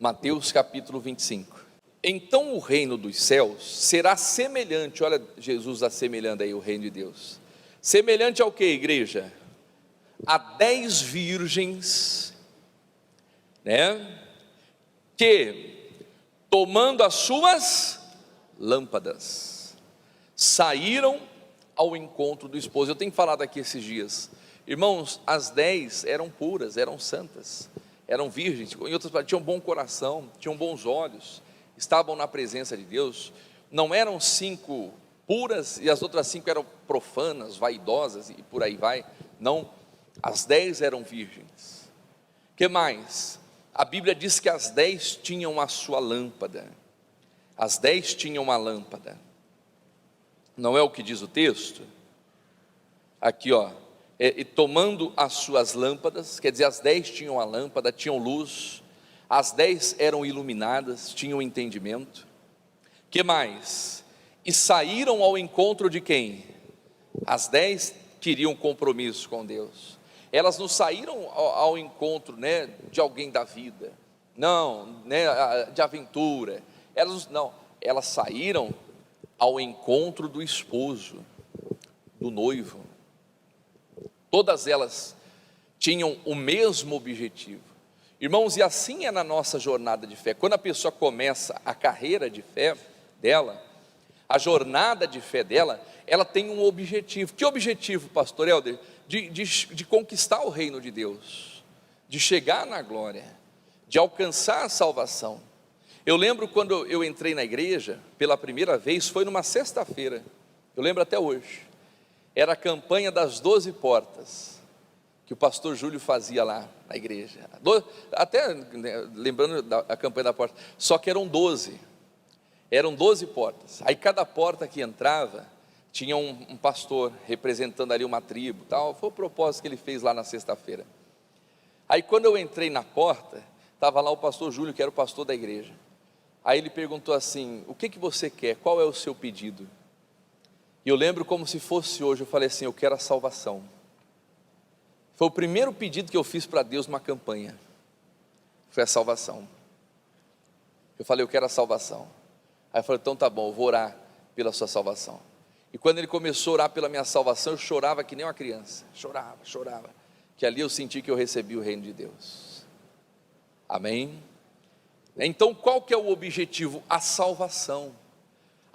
Mateus capítulo 25. Então o reino dos céus será semelhante, olha Jesus assemelhando aí o reino de Deus, semelhante ao que, igreja? A 10 virgens, que tomando as suas lâmpadas, saíram ao encontro do esposo. Eu tenho falado aqui esses dias, irmãos, as 10 eram puras, eram santas, eram virgens, em outras palavras, tinham bom coração, tinham bons olhos, estavam na presença de Deus. Não eram 5 puras e as outras 5 eram profanas, vaidosas e por aí vai. Não, as 10 eram virgens. Que mais? A Bíblia diz que as 10 tinham a sua lâmpada. As 10 tinham uma lâmpada. Não é o que diz o texto? Aqui e tomando as suas lâmpadas, quer dizer, as 10 tinham a lâmpada, tinham luz, as 10 eram iluminadas, tinham entendimento. Que mais? E saíram ao encontro de quem? As 10 queriam compromisso com Deus. Elas não saíram ao encontro, de alguém da vida, não, de aventura. Elas saíram ao encontro do esposo, do noivo. Todas elas tinham o mesmo objetivo. Irmãos, e assim é na nossa jornada de fé. Quando a pessoa começa a carreira de fé dela, a jornada de fé dela, ela tem um objetivo. Que objetivo, pastor Helder? De conquistar o reino de Deus, de chegar na glória, de alcançar a salvação. Eu lembro quando eu entrei na igreja pela primeira vez, foi numa sexta-feira, eu lembro até hoje, era a campanha das 12 portas, que o pastor Júlio fazia lá na igreja, até lembrando da campanha da porta, só que eram 12 portas, aí cada porta que entrava, tinha um pastor representando ali uma tribo, tal. Foi o propósito que ele fez lá na sexta-feira. Aí quando eu entrei na porta, estava lá o pastor Júlio, que era o pastor da igreja. Aí ele perguntou assim: o que você quer? Qual é o seu pedido? E eu lembro como se fosse hoje, eu falei assim: eu quero a salvação. Foi o primeiro pedido que eu fiz para Deus numa campanha, foi a salvação. Eu falei: eu quero a salvação. Aí eu falei: então tá bom, eu vou orar pela sua salvação. E quando ele começou a orar pela minha salvação, eu chorava que nem uma criança, chorava, que ali eu senti que eu recebi o reino de Deus. Amém? Então qual que é o objetivo? A salvação.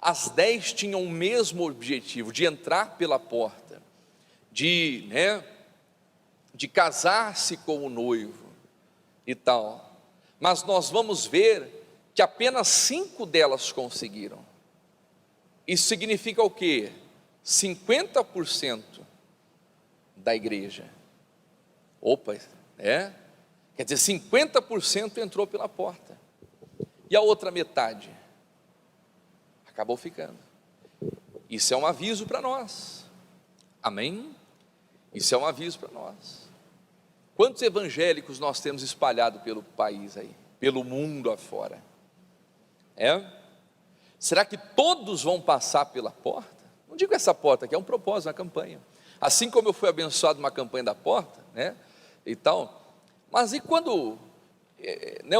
As 10 tinham o mesmo objetivo, de entrar pela porta, de casar-se com o noivo e tal. Mas nós vamos ver que apenas 5 delas conseguiram. Isso significa o quê? 50% da igreja. Quer dizer, 50% entrou pela porta. E a outra metade acabou ficando. Isso é um aviso para nós. Amém? Isso é um aviso para nós. Quantos evangélicos nós temos espalhado pelo país aí, pelo mundo afora? Será que todos vão passar pela porta? Não digo essa porta aqui, é um propósito, uma campanha. Assim como eu fui abençoado numa campanha da porta, e tal. Mas e quando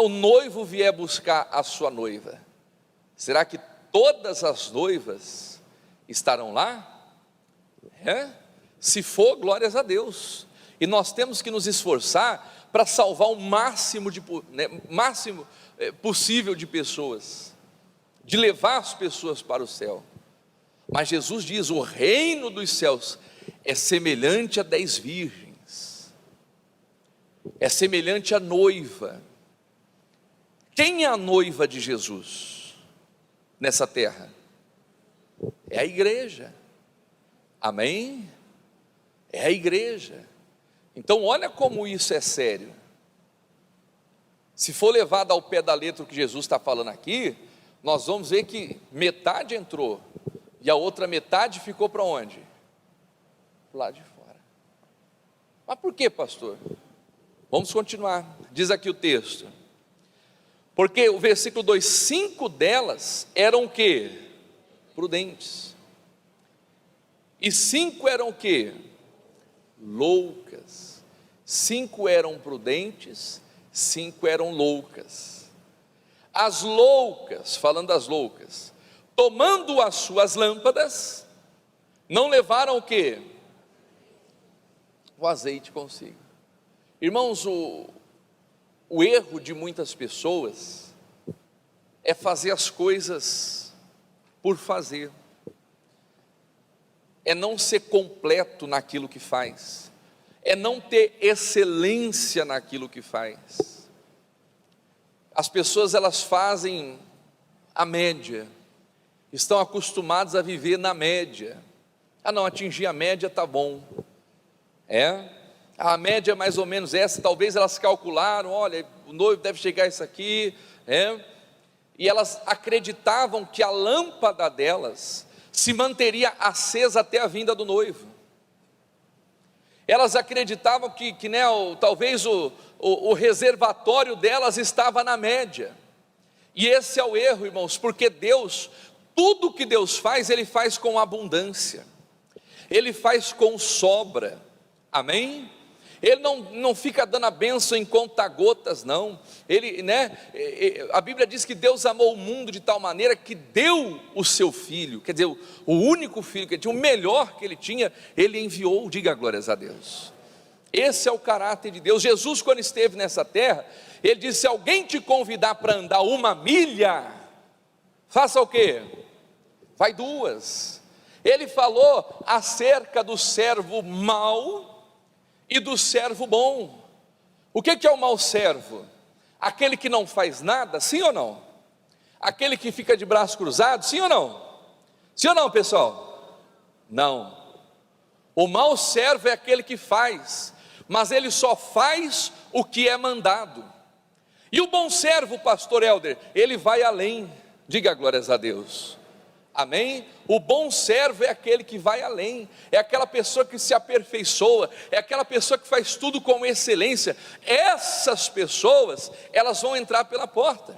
o noivo vier buscar a sua noiva? Será que todas as noivas estarão lá? Se for, glórias a Deus. E nós temos que nos esforçar para salvar o máximo possível de pessoas, de levar as pessoas para o céu. Mas Jesus diz: o reino dos céus é semelhante a 10 virgens, é semelhante à noiva. Quem é a noiva de Jesus nessa terra? É a igreja. Amém? É a igreja. Então olha como isso é sério. Se for levado ao pé da letra o que Jesus está falando aqui, nós vamos ver que metade entrou e a outra metade ficou para onde? Para o lado de fora. Mas por que, pastor? Vamos continuar. Diz aqui o texto: porque o versículo 2, 5 delas eram o quê? Prudentes. E 5 eram o quê? Loucas. 5 eram prudentes, 5 eram loucas. as loucas, falando das loucas, tomando as suas lâmpadas, não levaram o quê? O azeite consigo. Irmãos, o erro de muitas pessoas é fazer as coisas por fazer, é não ser completo naquilo que faz, é não ter excelência naquilo que faz. As pessoas, elas fazem a média, estão acostumadas a viver na média. Não, atingir a média está bom, a média é mais ou menos essa. Talvez elas calcularam, olha, o noivo deve chegar a isso aqui, e elas acreditavam que a lâmpada delas se manteria acesa até a vinda do noivo. Elas acreditavam que talvez o reservatório delas estava na média, e esse é o erro, irmãos, porque Deus, tudo que Deus faz, Ele faz com abundância, Ele faz com sobra, amém? Ele não fica dando a bênção em conta-gotas, não. A Bíblia diz que Deus amou o mundo de tal maneira que deu o seu Filho, quer dizer, o único Filho que Ele tinha, o melhor que Ele tinha, Ele enviou. Diga glórias a Deus. Esse é o caráter de Deus. Jesus, quando esteve nessa terra, Ele disse: se alguém te convidar para andar 1 milha, faça o quê? Vai 2. Ele falou acerca do servo mau e do servo bom. O que é o mau servo? Aquele que não faz nada, sim ou não? Aquele que fica de braços cruzados, sim ou não? Sim ou não, pessoal? Não. O mau servo é aquele que faz, mas ele só faz o que é mandado. E o bom servo, pastor Helder, ele vai além. Diga glórias a Deus. Amém? O bom servo é aquele que vai além, é aquela pessoa que se aperfeiçoa, é aquela pessoa que faz tudo com excelência. Essas pessoas, elas vão entrar pela porta,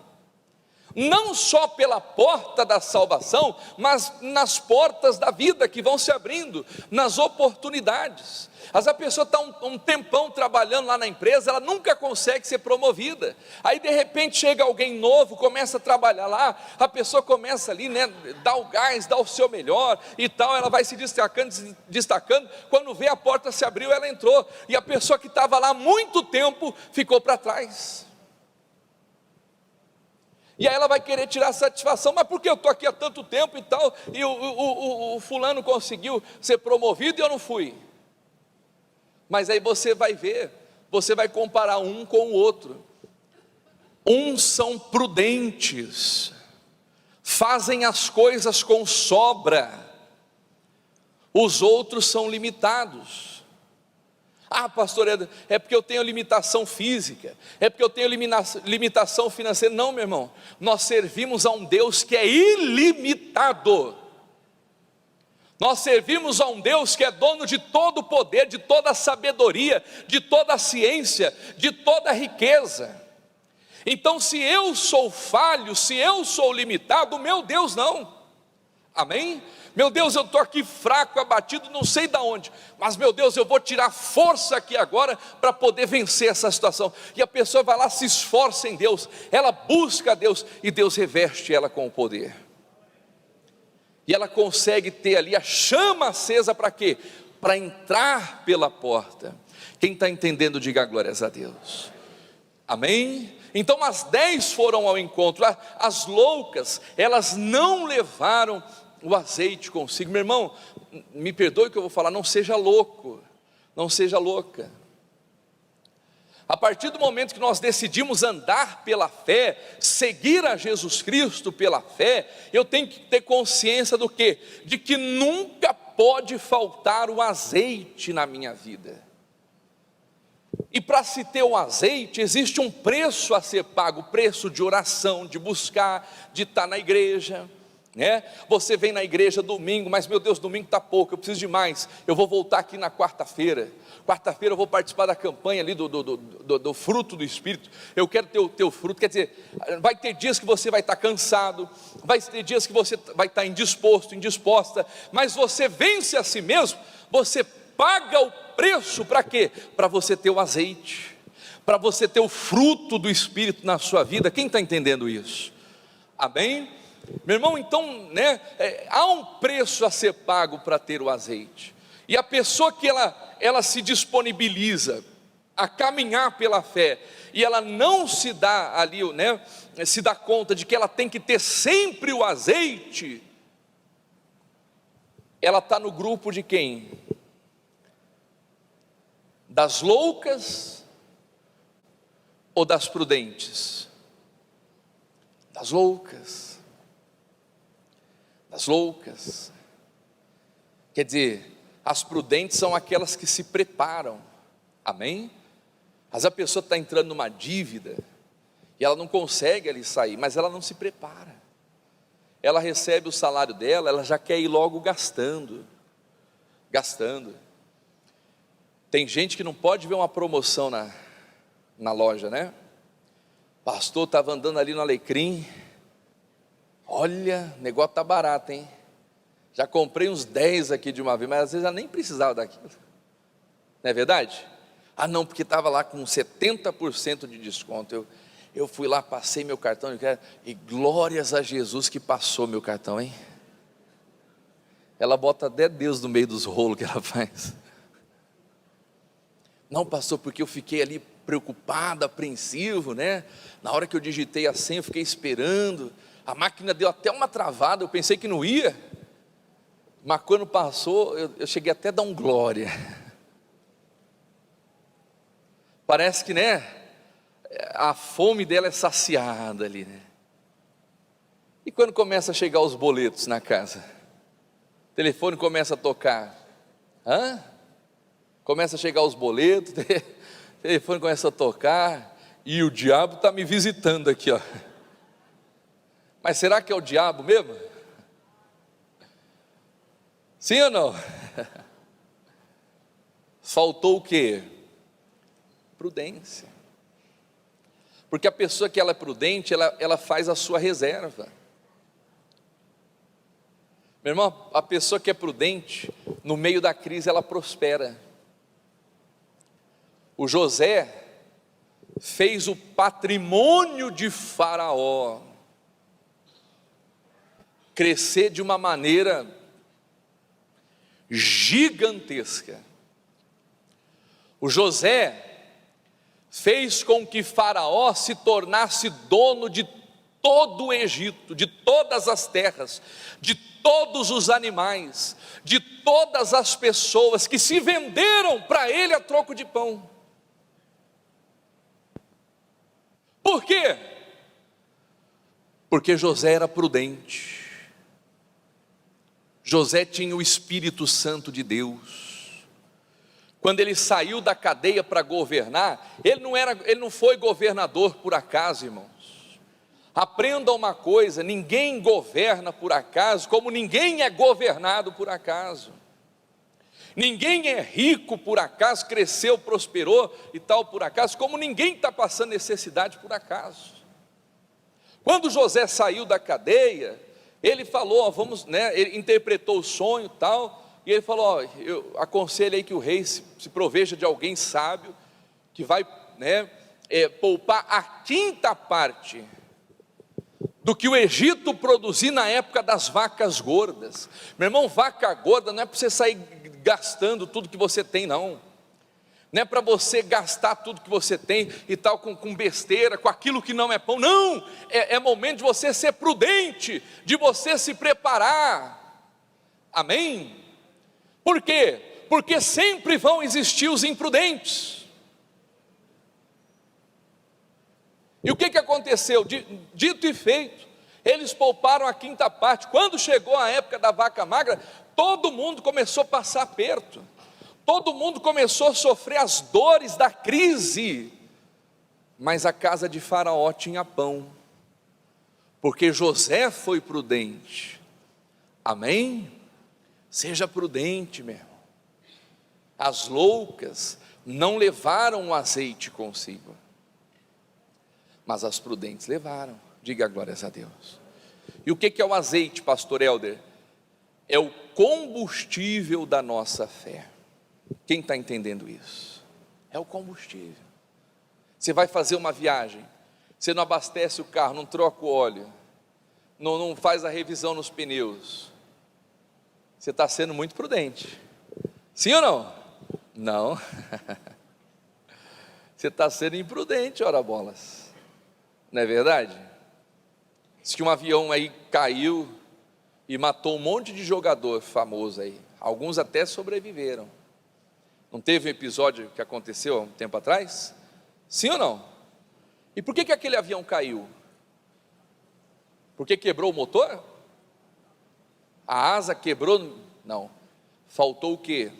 não só pela porta da salvação, mas nas portas da vida que vão se abrindo, nas oportunidades. A pessoa está um tempão trabalhando lá na empresa, ela nunca consegue ser promovida. Aí de repente chega alguém novo, começa a trabalhar lá, a pessoa começa ali, dá o gás, dá o seu melhor e tal, ela vai se destacando, quando vê a porta se abriu, ela entrou, e a pessoa que estava lá há muito tempo, ficou para trás. E aí ela vai querer tirar satisfação, mas por que eu estou aqui há tanto tempo e tal, e o fulano conseguiu ser promovido e eu não fui? Mas aí você vai ver, você vai comparar um com o outro. Uns são prudentes, fazem as coisas com sobra, os outros são limitados. Pastor, é porque eu tenho limitação física, é porque eu tenho limitação financeira. Não, meu irmão, nós servimos a um Deus que é ilimitado. Nós servimos a um Deus que é dono de todo o poder, de toda a sabedoria, de toda a ciência, de toda a riqueza. Então, se eu sou falho, se eu sou limitado, meu Deus não. Amém? Meu Deus, eu estou aqui fraco, abatido, não sei de onde, mas meu Deus, eu vou tirar força aqui agora para poder vencer essa situação. E a pessoa vai lá, se esforça em Deus, ela busca a Deus e Deus reveste ela com o poder. E ela consegue ter ali a chama acesa para quê? Para entrar pela porta. Quem está entendendo, diga glórias a Deus. Amém? Então as 10 foram ao encontro. As loucas, elas não levaram o azeite consigo. Meu irmão, me perdoe o que eu vou falar, não seja louco, não seja louca. A partir do momento que nós decidimos andar pela fé, seguir a Jesus Cristo pela fé, eu tenho que ter consciência do quê? De que nunca pode faltar o azeite na minha vida. E para se ter o azeite, existe um preço a ser pago, preço de oração, de buscar, de estar na igreja. Você vem na igreja domingo, mas meu Deus, domingo está pouco, eu preciso de mais, eu vou voltar aqui na quarta-feira eu vou participar da campanha ali do fruto do Espírito, eu quero ter o teu fruto. Quer dizer, vai ter dias que você vai estar cansado, vai ter dias que você vai estar indisposto, indisposta, mas você vence a si mesmo, você paga o preço para quê? Para você ter o azeite. para você ter o fruto do Espírito na sua vida. Quem está entendendo isso? Amém? Meu irmão, então, há um preço a ser pago para ter o azeite, e a pessoa que ela se disponibiliza a caminhar pela fé, e ela não se dá ali, se dá conta de que ela tem que ter sempre o azeite, ela está no grupo de quem? Das loucas ou das prudentes? Das loucas. Das loucas. Quer dizer, as prudentes são aquelas que se preparam. Amém? Mas a pessoa está entrando numa dívida e ela não consegue ali sair, mas ela não se prepara. Ela recebe o salário dela, ela já quer ir logo gastando. Tem gente que não pode ver uma promoção na loja, né? Pastor, estava andando ali no Alecrim, olha, o negócio está barato, hein? Já comprei uns 10 aqui de uma vez, mas às vezes eu nem precisava daquilo. Não é verdade? Ah não, porque estava lá com 70% de desconto. Eu fui lá, passei meu cartão, e glórias a Jesus que passou meu cartão, hein? Ela bota até Deus no meio dos rolos que ela faz. Não, pastor, porque eu fiquei ali preocupado, apreensivo, né? Na hora que eu digitei a senha, eu fiquei esperando, a máquina deu até uma travada, eu pensei que não ia, mas quando passou, eu cheguei até a dar um glória. Parece que, a fome dela é saciada ali, né? E quando começa a chegar os boletos na casa, o telefone começa a tocar, começa a chegar os boletos, o telefone começa a tocar, e o diabo está me visitando aqui, ó. Mas será que é o diabo mesmo? Sim ou não? Faltou o quê? Prudência. Porque a pessoa que ela é prudente, ela faz a sua reserva. Meu irmão, a pessoa que é prudente, no meio da crise ela prospera. O José fez o patrimônio de Faraó crescer de uma maneira gigantesca. O José fez com que Faraó se tornasse dono de todo o Egito, de todas as terras, de todos os animais, de todas as pessoas que se venderam para ele a troco de pão. Por quê? Porque José era prudente. José tinha o Espírito Santo de Deus. Quando ele saiu da cadeia para governar, ele não foi governador por acaso, irmãos. Aprenda uma coisa: ninguém governa por acaso, como ninguém é governado por acaso. Ninguém é rico por acaso, cresceu, prosperou e tal por acaso, como ninguém está passando necessidade por acaso. Quando José saiu da cadeia, ele falou, ele interpretou o sonho e tal, e ele falou, eu aconselho aí que o rei se proveja de alguém sábio, que vai poupar a quinta parte do que o Egito produzia na época das vacas gordas. Meu irmão, vaca gorda não é para você sair gastando tudo que você tem, não é para você gastar tudo que você tem e tal, com besteira, com aquilo que não é pão, não, é momento de você ser prudente, de você se preparar, amém? Por quê? Porque sempre vão existir os imprudentes. E o que aconteceu? Dito e feito, eles pouparam a quinta parte. Quando chegou a época da vaca magra, todo mundo começou a passar aperto, todo mundo começou a sofrer as dores da crise, mas a casa de Faraó tinha pão, porque José foi prudente, amém? Seja prudente, meu irmão. As loucas não levaram o azeite consigo, mas as prudentes levaram. Diga glórias a Deus. E o que é o azeite, pastor Helder? É o combustível da nossa fé. Quem está entendendo isso? É o combustível. Você vai fazer uma viagem, você não abastece o carro, não troca o óleo, não faz a revisão nos pneus. Você está sendo muito prudente. Sim ou não? Não. Você está sendo imprudente, ora bolas. Não é verdade? Diz que um avião aí caiu e matou um monte de jogador famoso aí. Alguns até sobreviveram. Não teve um episódio que aconteceu há um tempo atrás? Sim ou não? E por que aquele avião caiu? Porque quebrou o motor? A asa quebrou? Não. Faltou o quê?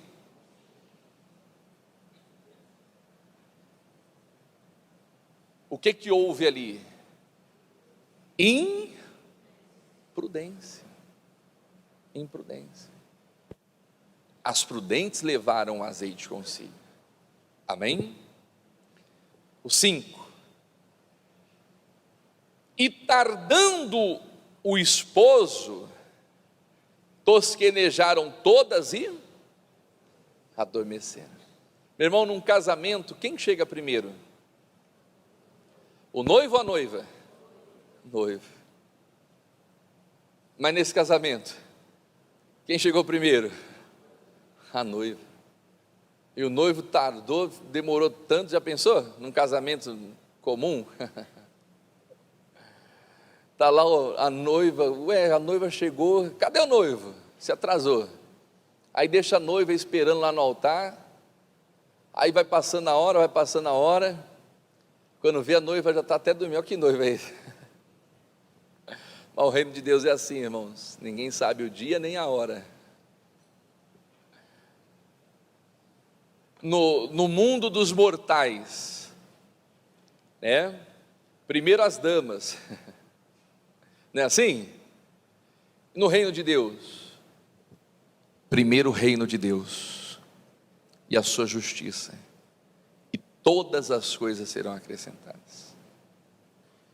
O que houve ali? Imprudência. Imprudência. As prudentes levaram o azeite consigo. Amém? O 5. E tardando o esposo, tosquenejaram todas e adormeceram. Meu irmão, num casamento, quem chega primeiro? O noivo ou a noiva? Noivo. Mas nesse casamento, quem chegou primeiro? A noiva. E o noivo tardou, demorou tanto, já pensou? Num casamento comum? Está lá a noiva, a noiva chegou, cadê o noivo? Se atrasou. Aí deixa a noiva esperando lá no altar, aí vai passando a hora, quando vê a noiva já está até dormindo. Olha que noiva é esse? Mas o reino de Deus é assim, irmãos, ninguém sabe o dia nem a hora. No mundo dos mortais, né? Primeiro as damas, não é assim? No reino de Deus, primeiro o reino de Deus e a sua justiça, e todas as coisas serão acrescentadas.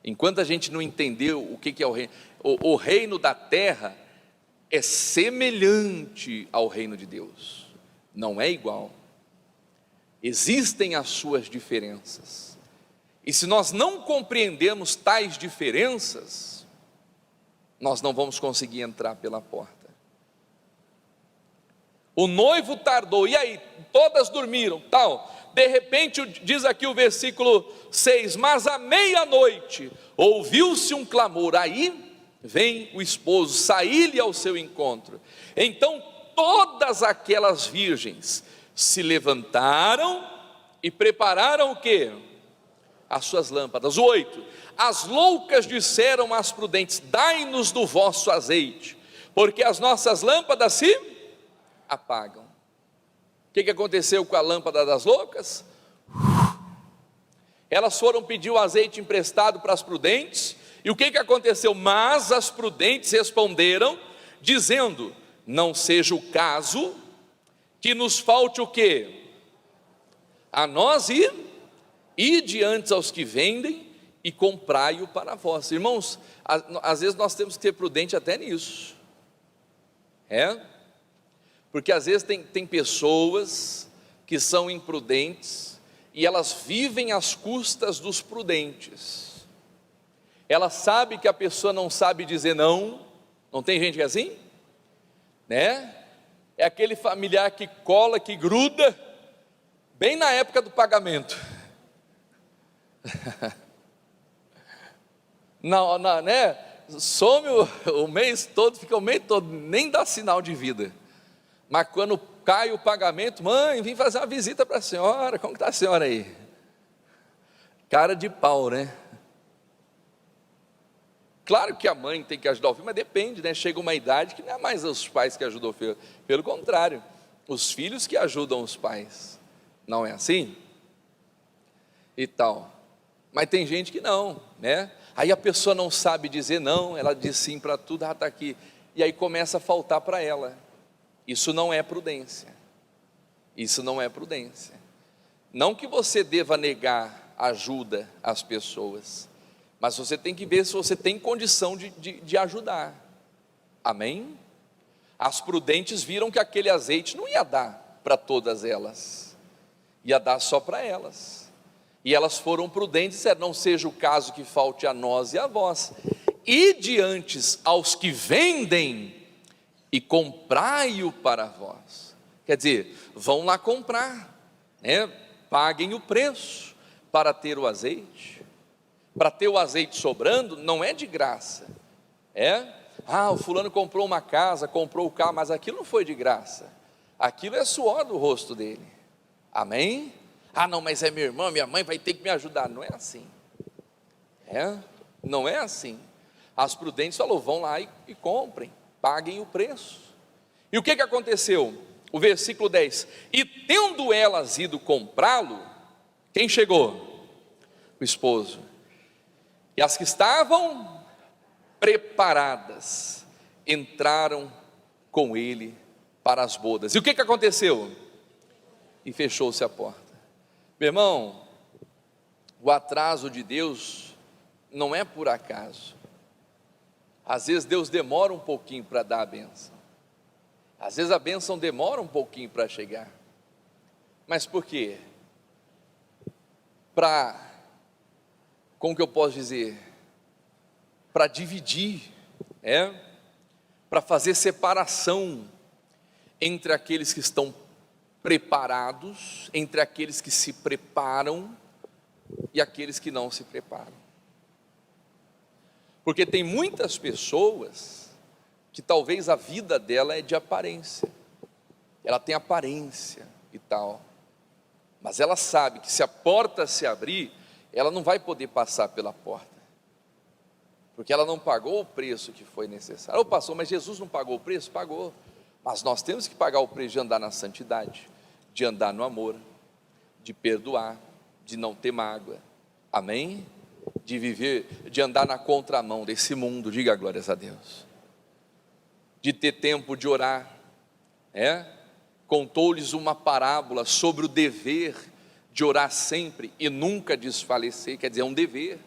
Enquanto a gente não entendeu o que é o reino, o reino da terra é semelhante ao reino de Deus, não é igual. Existem as suas diferenças, e se nós não compreendemos tais diferenças, nós não vamos conseguir entrar pela porta. O noivo tardou, e aí? Todas dormiram, tal. De repente, diz aqui o versículo 6, mas à meia-noite, ouviu-se um clamor, aí vem o esposo, sair-lhe ao seu encontro. Então, todas aquelas virgens se levantaram e prepararam o quê? As suas lâmpadas. O 8, as loucas disseram às prudentes, dai-nos do vosso azeite, porque as nossas lâmpadas se apagam. O que aconteceu com a lâmpada das loucas? Elas foram pedir o azeite emprestado para as prudentes, e o que aconteceu? Mas as prudentes responderam, dizendo, não seja o caso que nos falte o quê? A nós e diante aos que vendem e comprai-o para vós. Irmãos, às vezes nós temos que ser prudente até nisso, porque às vezes tem pessoas que são imprudentes, e elas vivem às custas dos prudentes. Ela sabe que a pessoa não sabe dizer não tem gente que é assim? Né? É aquele familiar que cola, que gruda, bem na época do pagamento. Não, né? Some o mês todo, fica o mês todo, nem dá sinal de vida. Mas quando cai o pagamento, mãe, vim fazer uma visita para a senhora, como está a senhora aí? Cara de pau, né? Claro que a mãe tem que ajudar o filho, mas depende, né? Chega uma idade que não é mais os pais que ajudam o filho, pelo contrário, os filhos que ajudam os pais, não é assim? E tal, mas tem gente que não, né? Aí a pessoa não sabe dizer não, ela diz sim para tudo, está aqui, e aí começa a faltar para ela. Isso não é prudência, isso não é prudência. Não que você deva negar ajuda às pessoas, mas você tem que ver se você tem condição de ajudar, amém? As prudentes viram que aquele azeite não ia dar para todas elas, ia dar só para elas, E elas foram prudentes e disseram: não seja o caso que falte a nós e a vós. Ide antes aos que vendem e comprai-o para vós. Quer dizer, vão lá comprar, né? Paguem o preço para ter o azeite. Para ter o azeite sobrando, não é de graça. O fulano comprou uma casa, comprou o carro, mas aquilo não foi de graça. Aquilo é suor do rosto dele. Amém? Não, mas é meu irmão, minha mãe vai ter que me ajudar. Não é assim. Não é assim. As prudentes falou: vão lá e comprem, paguem o preço. E o que aconteceu? O versículo 10: e tendo elas ido comprá-lo, quem chegou? O esposo. E as que estavam preparadas entraram com ele para as bodas. E o que aconteceu? E fechou-se a porta. Meu irmão, o atraso de Deus não é por acaso. Às vezes Deus demora um pouquinho para dar a bênção. Às vezes a bênção demora um pouquinho para chegar. Mas por quê? Como que eu posso dizer? Para dividir, para fazer separação entre aqueles que estão preparados, entre aqueles que se preparam e aqueles que não se preparam. Porque tem muitas pessoas que talvez a vida dela é de aparência, ela tem aparência e tal, mas ela sabe que se a porta se abrir, ela não vai poder passar pela porta, porque ela não pagou o preço que foi necessário. Pastor, mas Jesus não pagou o preço? Pagou, mas nós temos que pagar o preço de andar na santidade, de andar no amor, de perdoar, de não ter mágoa, amém? De viver, de andar na contramão desse mundo, diga glórias a Deus, de ter tempo de orar, contou-lhes uma parábola sobre o dever de orar sempre e nunca desfalecer, quer dizer, é um dever.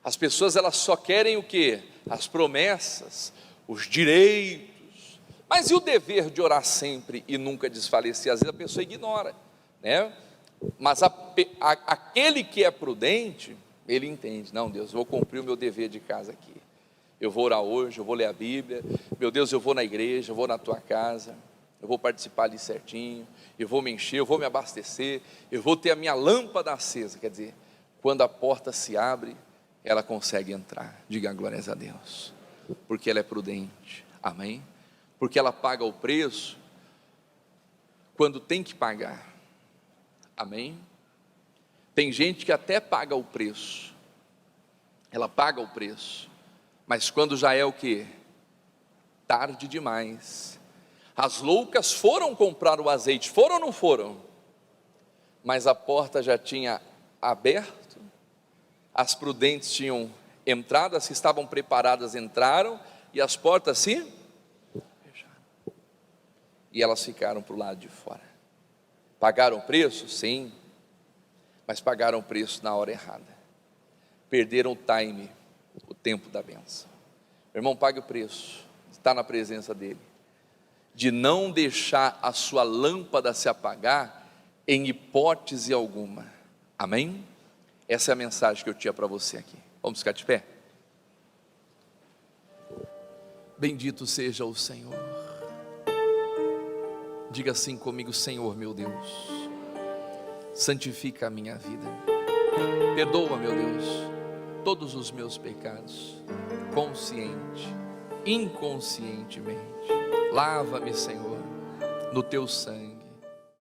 As pessoas, elas só querem o quê? As promessas, os direitos, mas e o dever de orar sempre e nunca desfalecer? Às vezes a pessoa ignora, mas aquele que é prudente, ele entende: não, Deus, eu vou cumprir o meu dever de casa aqui, eu vou orar hoje, eu vou ler a Bíblia, meu Deus, eu vou na igreja, eu vou na tua casa, eu vou participar ali certinho, eu vou me encher, eu vou me abastecer, eu vou ter a minha lâmpada acesa. Quer dizer, quando a porta se abre, ela consegue entrar, diga glórias a Deus, porque ela é prudente, amém? Porque ela paga o preço quando tem que pagar, amém? Tem gente que até paga o preço, ela paga o preço, mas quando já é o quê? Tarde demais. As loucas foram comprar o azeite, foram ou não foram? Mas a porta já tinha aberto, as prudentes tinham entrado, as que estavam preparadas entraram, e as portas se fecharam, e elas ficaram para o lado de fora. Pagaram o preço? Sim, mas pagaram o preço na hora errada, perderam o time, o tempo da bênção. Meu irmão, pague o preço, está na presença dele, de não deixar a sua lâmpada se apagar em hipótese alguma, amém? Essa é a mensagem que eu tinha para você aqui. Vamos ficar de pé? Bendito seja o Senhor. Diga assim comigo: Senhor meu Deus, santifica a minha vida, perdoa, meu Deus, todos os meus pecados, consciente, inconscientemente. Lava-me, Senhor, no teu sangue,